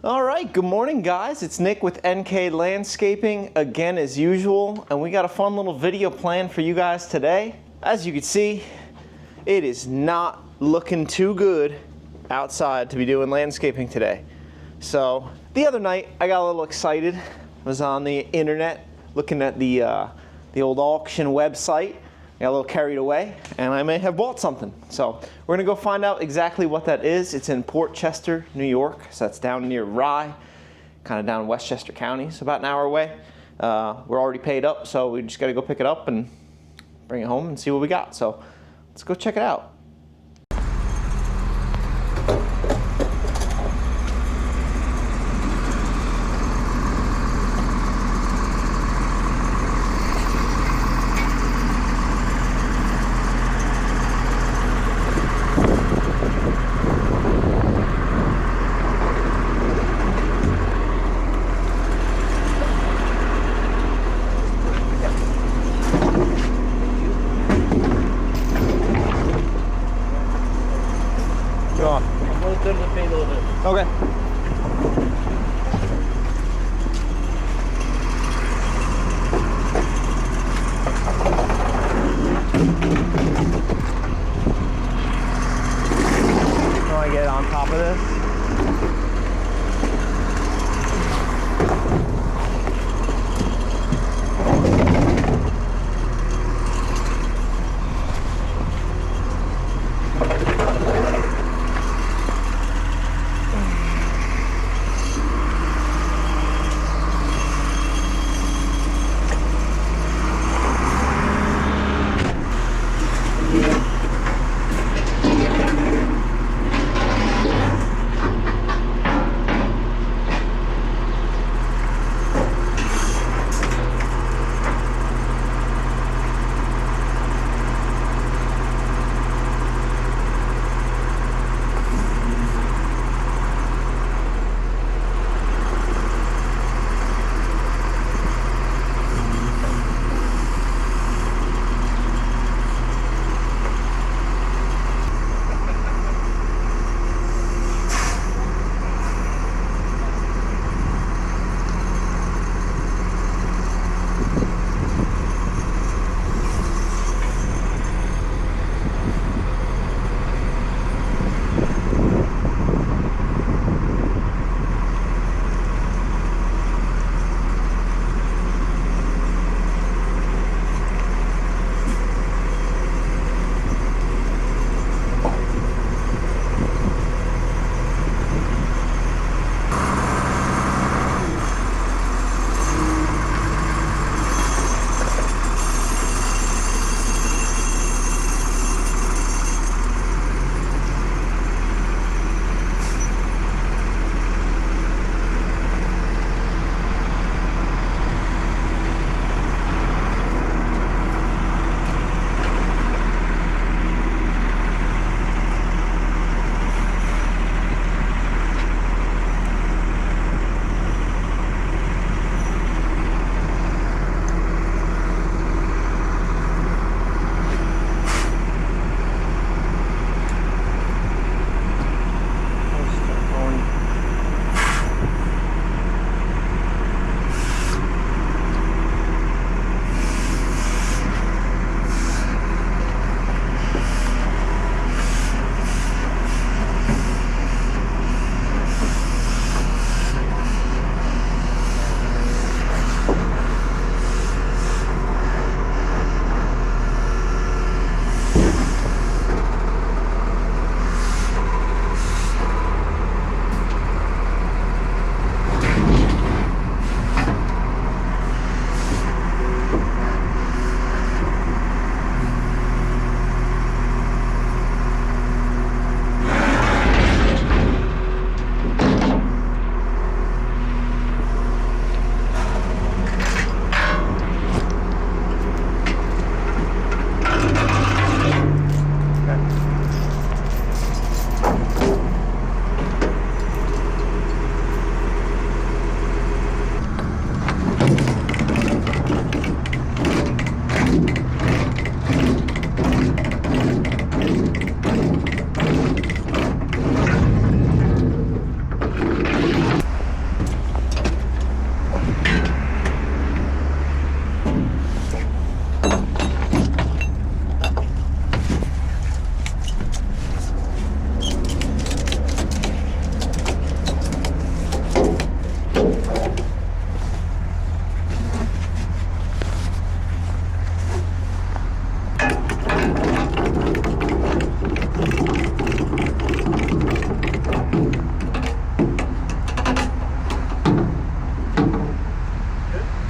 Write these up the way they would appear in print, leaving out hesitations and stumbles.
All right, good morning guys. It's Nick with NK Landscaping again as usual, and we got a fun little video planned for you guys today. As you can see, it is not looking too good outside to be doing landscaping today. So the other night I got a little excited. I was on the internet looking at the old auction website. I got a little carried away and I may have bought something. So we're gonna go find out exactly what that is. It's in Port Chester, New York. So that's down near Rye, kind of down in Westchester County. So about an hour away. We're already paid up, so we just gotta go pick it up and bring it home and see what we got. So let's go check it out. Okay. Want to get on top of this?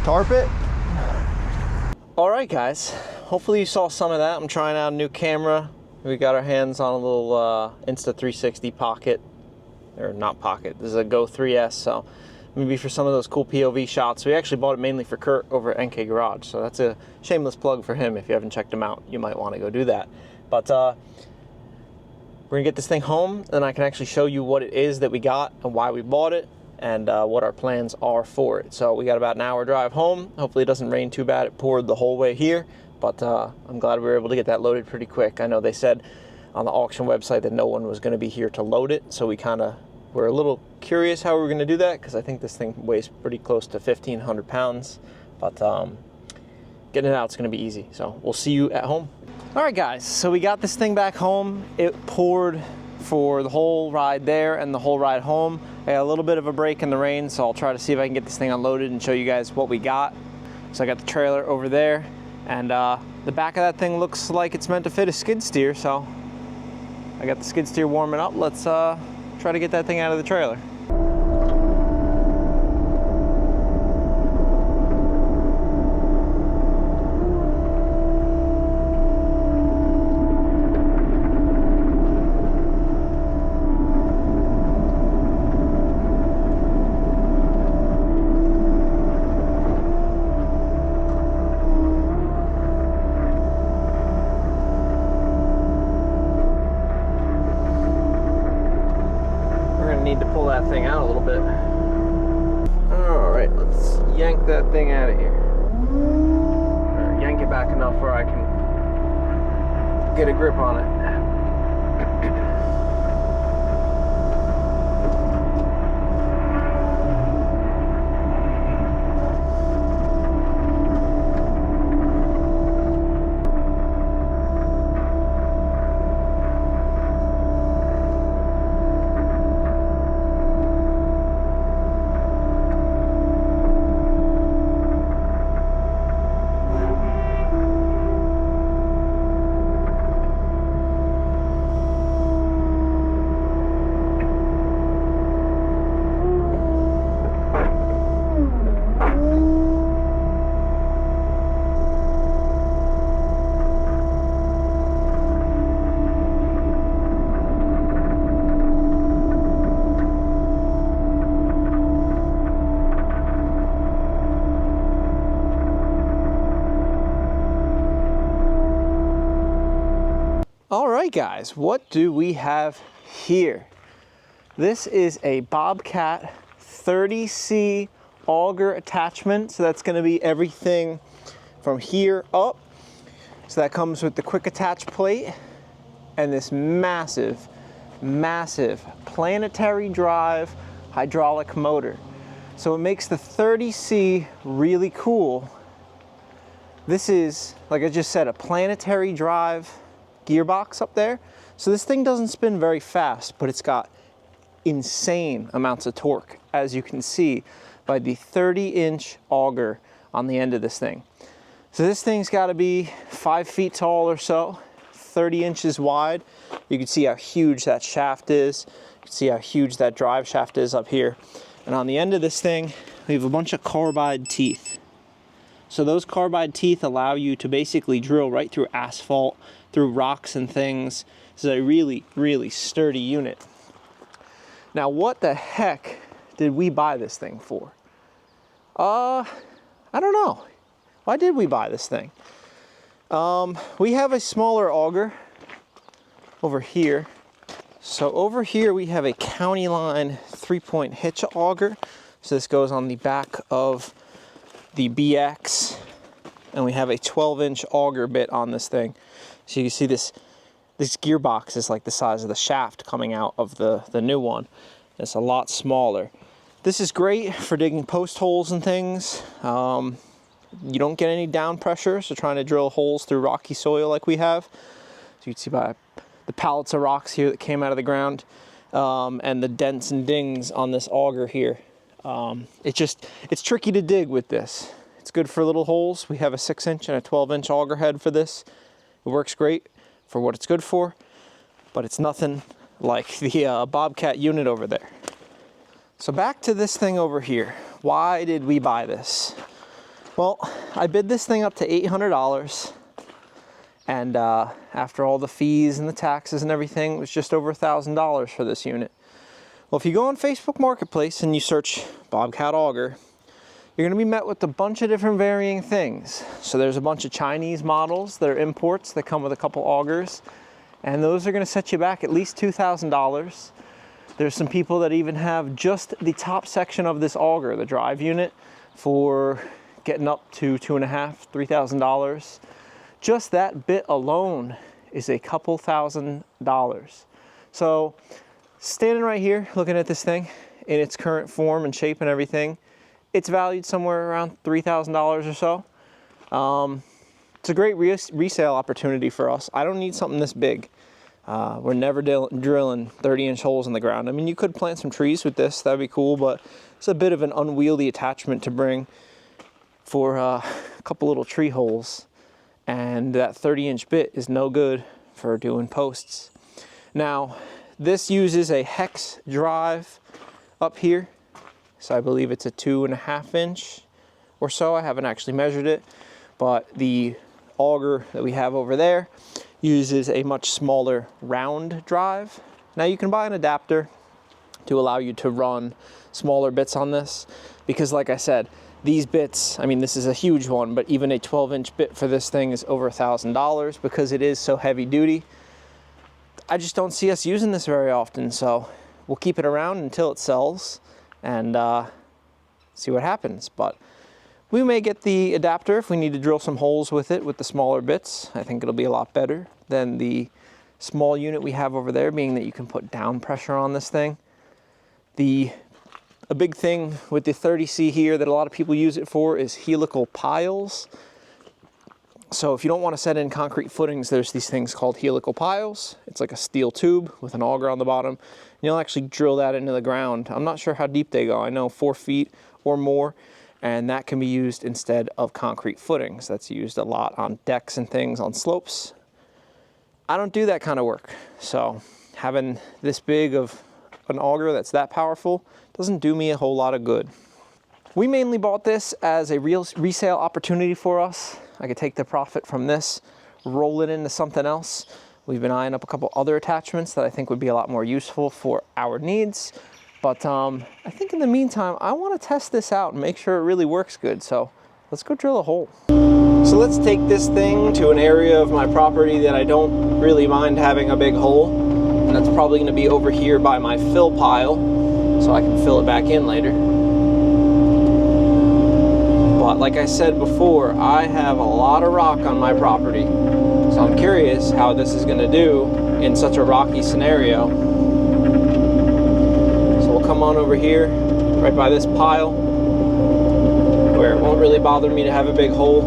tarp it. All right, guys, hopefully you saw some of that. I'm trying out a new camera. We got our hands on a little Insta360 pocket, or not pocket, this is a Go 3S, so maybe for some of those cool POV shots. We actually bought it mainly for Kurt over at NK Garage, so that's a shameless plug for him. If you haven't checked him out, you might want to go do that. But we're gonna get this thing home, and I can actually show you what it is that we got and why we bought it, and what our plans are for it. So we got about an hour drive home. Hopefully it doesn't rain too bad. It poured the whole way here, but I'm glad we were able to get that loaded pretty quick. I know they said on the auction website that no one was gonna be here to load it, so we we're a little curious how we're gonna do that, because I think this thing weighs pretty close to 1,500 pounds, but getting it out is gonna be easy. So we'll see you at home. All right, guys, so we got this thing back home. It poured for the whole ride there and the whole ride home. I got a little bit of a break in the rain, so I'll try to see if I can get this thing unloaded and show you guys what we got. So I got the trailer over there, and the back of that thing looks like it's meant to fit a skid steer, so I got the skid steer warming up. Let's try to get that thing out of the trailer. Need to pull that thing out a little bit. All right, let's yank that thing out of here. Or yank it back enough where I can get a grip on it. All right, guys, what do we have here? This is a Bobcat 30C auger attachment. So that's gonna be everything from here up. So that comes with the quick attach plate and this massive, massive planetary drive hydraulic motor. So it makes the 30C really cool. This is, like I just said, a planetary drive gearbox up there. So this thing doesn't spin very fast, but it's got insane amounts of torque, as you can see by the 30-inch auger on the end of this thing. So this thing's got to be 5 feet tall or so, 30 inches wide. You can see how huge that shaft is. You can see how huge that drive shaft is up here. And on the end of this thing, we have a bunch of carbide teeth. So those carbide teeth allow you to basically drill right through asphalt, through rocks and things. This is a really, really sturdy unit. Now, what the heck did we buy this thing for? I don't know. Why did we buy this thing? We have a smaller auger over here. So over here we have a county line 3-point hitch auger. So this goes on the back of the BX, and we have a 12-inch auger bit on this thing. So you can see this gearbox is like the size of the shaft coming out of the new one. It's a lot smaller. This is great for digging post holes and things. You don't get any down pressure, so trying to drill holes through rocky soil like we have. So you can see by the pallets of rocks here that came out of the ground, and the dents and dings on this auger here. It's tricky to dig with this. It's good for little holes. We have a 6-inch and a 12-inch auger head for this. It works great for what it's good for, but it's nothing like the Bobcat unit over there. So back to this thing over here. Why did we buy this? Well, I bid this thing up to $800, and after all the fees and the taxes and everything, it was just over $1,000 for this unit. Well, if you go on Facebook Marketplace and you search Bobcat Auger, you're going to be met with a bunch of different varying things. So there's a bunch of Chinese models that are imports that come with a couple augers, and those are going to set you back at least $2,000. There's some people that even have just the top section of this auger, the drive unit, for getting up to $2,500, $3,000. Just that bit alone is a couple $1,000s. So standing right here looking at this thing in its current form and shape and everything, it's valued somewhere around $3,000 or so. It's a great resale opportunity for us. I don't need something this big. We're never drilling 30-inch holes in the ground. I mean, you could plant some trees with this, that'd be cool, but it's a bit of an unwieldy attachment to bring for a couple little tree holes. And that 30-inch bit is no good for doing posts. Now, this uses a hex drive up here. So I believe it's a 2.5 inch or so. I haven't actually measured it, but the auger that we have over there uses a much smaller round drive. Now you can buy an adapter to allow you to run smaller bits on this, because like I said, these bits, I mean, this is a huge one, but even a 12-inch bit for this thing is over $1,000 because it is so heavy duty. I just don't see us using this very often, so we'll keep it around until it sells and see what happens. But we may get the adapter if we need to drill some holes with it with the smaller bits. I think it'll be a lot better than the small unit we have over there, being that you can put down pressure on this thing. A big thing with the 30C here that a lot of people use it for is helical piles. So if you don't want to set in concrete footings, there's these things called helical piles. It's like a steel tube with an auger on the bottom. And you'll actually drill that into the ground. I'm not sure how deep they go. I know 4 feet or more, and that can be used instead of concrete footings. That's used a lot on decks and things on slopes. I don't do that kind of work, so having this big of an auger that's that powerful doesn't do me a whole lot of good. We mainly bought this as a real resale opportunity for us. I could take the profit from this, roll it into something else. We've been eyeing up a couple other attachments that I think would be a lot more useful for our needs. But I think in the meantime, I want to test this out and make sure it really works good. So let's go drill a hole. So let's take this thing to an area of my property that I don't really mind having a big hole. And that's probably going to be over here by my fill pile, so I can fill it back in later. But like I said before, I have a lot of rock on my property. So I'm curious how this is going to do in such a rocky scenario. So we'll come on over here, right by this pile, where it won't really bother me to have a big hole.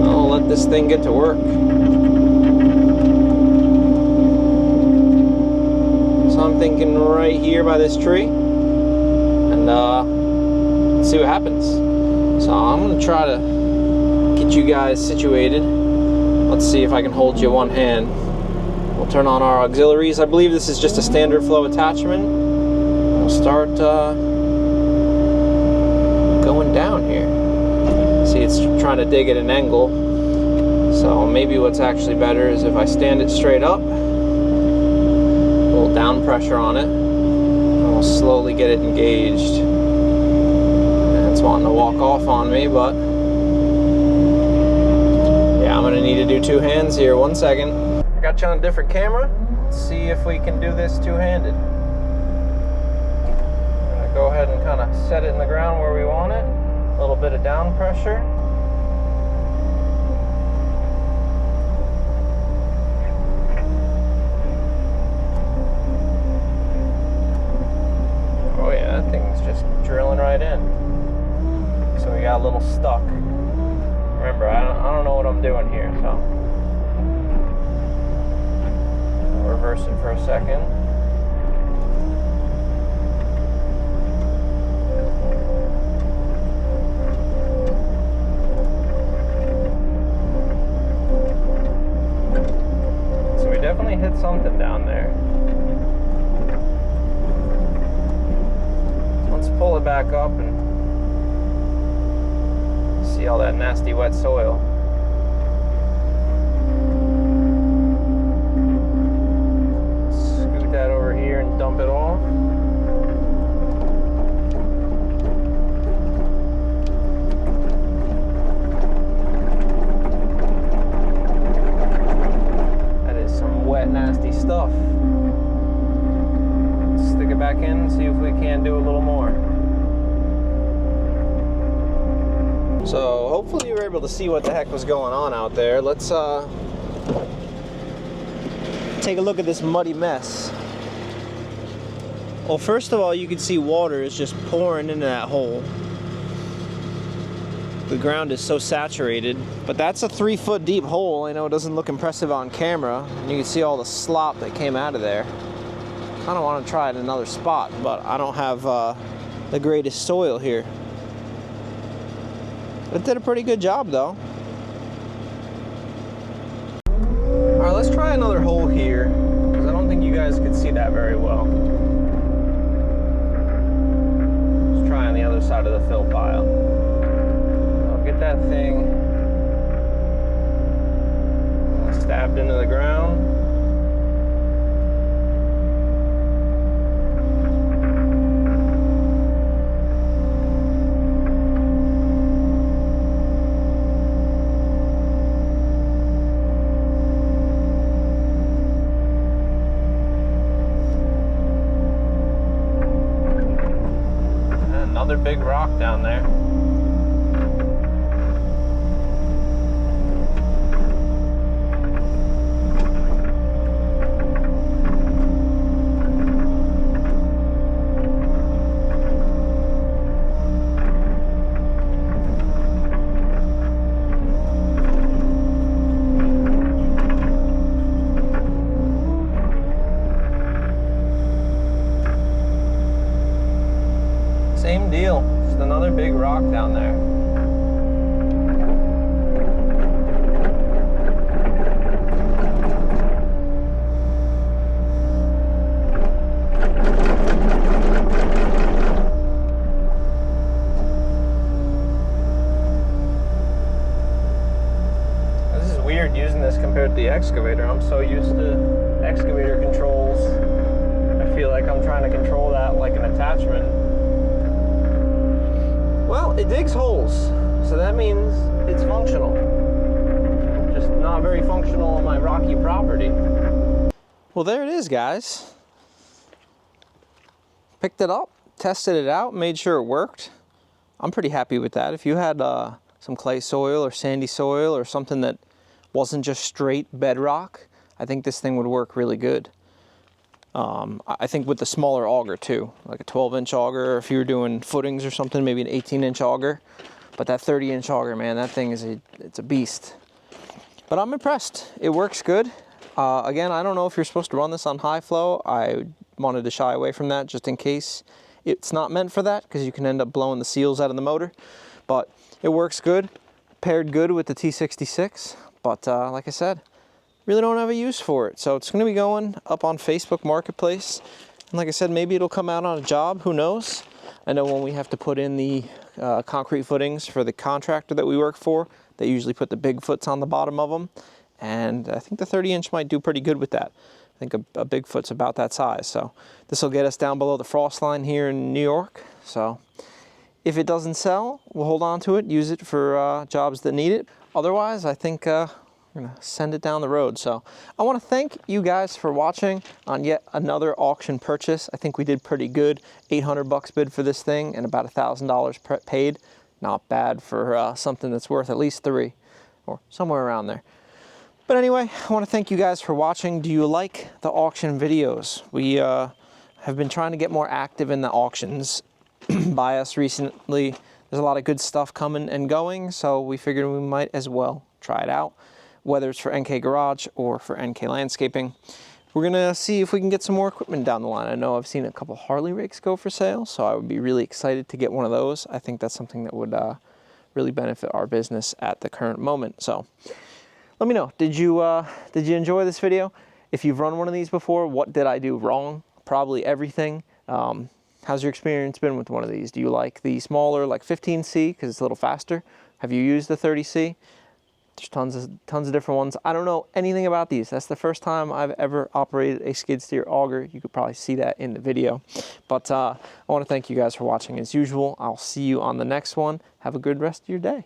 I'll let this thing get to work. So I'm thinking right here by this tree, and see what happens. So I'm going to try to get you guys situated. Let's see if I can hold you one hand. We'll turn on our auxiliaries. I believe this is just a standard flow attachment. We'll start going down here. See, it's trying to dig at an angle. So maybe what's actually better is if I stand it straight up, a little down pressure on it, and we'll slowly get it engaged. And it's wanting to walk off on me, but yeah, I'm gonna need to do 2 hands here. 1 second. I got you on a different camera. Let's see if we can do this two-handed. I'm gonna go ahead and kind of set it in the ground where we want it. A little bit of down pressure. Oh yeah, that thing's just drilling right in. So we got a little stuck. Remember, I don't know what I'm doing here, so I'll reverse it for a second. So we definitely hit something down there. Let's pull it back up and See all that nasty wet soil. Scoot that over here and dump it off. That is some wet, nasty stuff. Stick it back in and see if we can do a little more. So hopefully you were able to see what the heck was going on out there. Let's take a look at this muddy mess. Well, first of all, you can see water is just pouring into that hole. The ground is so saturated, but that's a 3-foot deep hole. I know it doesn't look impressive on camera, and you can see all the slop that came out of there. I don't want to try it in another spot, but I don't have the greatest soil here. It did a pretty good job though. Alright, let's try another hole here, because I don't think you guys could see that very well. Let's try on the other side of the fill pile. I'll get that thing stabbed into the ground. Another big rock down there. Same deal, just another big rock down there. This is weird using this compared to the excavator. I'm so used to excavator controls. I feel like I'm trying to control that like an attachment. Well, it digs holes, so that means it's functional. Just not very functional on my rocky property. Well, there it is, guys. Picked it up, tested it out, made sure it worked. I'm pretty happy with that. If you had some clay soil or sandy soil or something that wasn't just straight bedrock, I think this thing would work really good. I think with the smaller auger too, like a 12-inch auger, or if you were doing footings or something, maybe an 18-inch auger. But that 30-inch auger, man, that thing is it's a beast. But I'm impressed. It works good. Again, I don't know if you're supposed to run this on high flow. I wanted to shy away from that just in case it's not meant for that, because you can end up blowing the seals out of the motor. But it works good, paired good with the T66. But like I said, really don't have a use for it. So it's going to be going up on Facebook Marketplace. And like I said, maybe it'll come out on a job. Who knows? I know when we have to put in the concrete footings for the contractor that we work for, they usually put the big foots on the bottom of them. And I think the 30-inch might do pretty good with that. I think a big foot's about that size. So this will get us down below the frost line here in New York. So if it doesn't sell, we'll hold on to it, use it for jobs that need it. Otherwise, I think we're gonna send it down the road. So I want to thank you guys for watching on yet another auction purchase. I think we did pretty good. 800 bucks bid for this thing and about $1,000 paid. Not bad for something that's worth at least $3 or somewhere around there. But anyway, I want to thank you guys for watching. Do you like the auction videos? We have been trying to get more active in the auctions by us recently. There's a lot of good stuff coming and going, so we figured we might as well try it out, whether it's for NK Garage or for NK Landscaping. We're gonna see if we can get some more equipment down the line. I know I've seen a couple Harley rigs go for sale, so I would be really excited to get one of those. I think that's something that would really benefit our business at the current moment. So let me know, did you enjoy this video? If you've run one of these before, what did I do wrong? Probably everything. How's your experience been with one of these? Do you like the smaller, like 15C, because it's a little faster? Have you used the 30C? There's tons of different ones. I don't know anything about these. That's the first time I've ever operated a skid steer auger. You could probably see that in the video. But I want to thank you guys for watching as usual. I'll see you on the next one. Have a good rest of your day.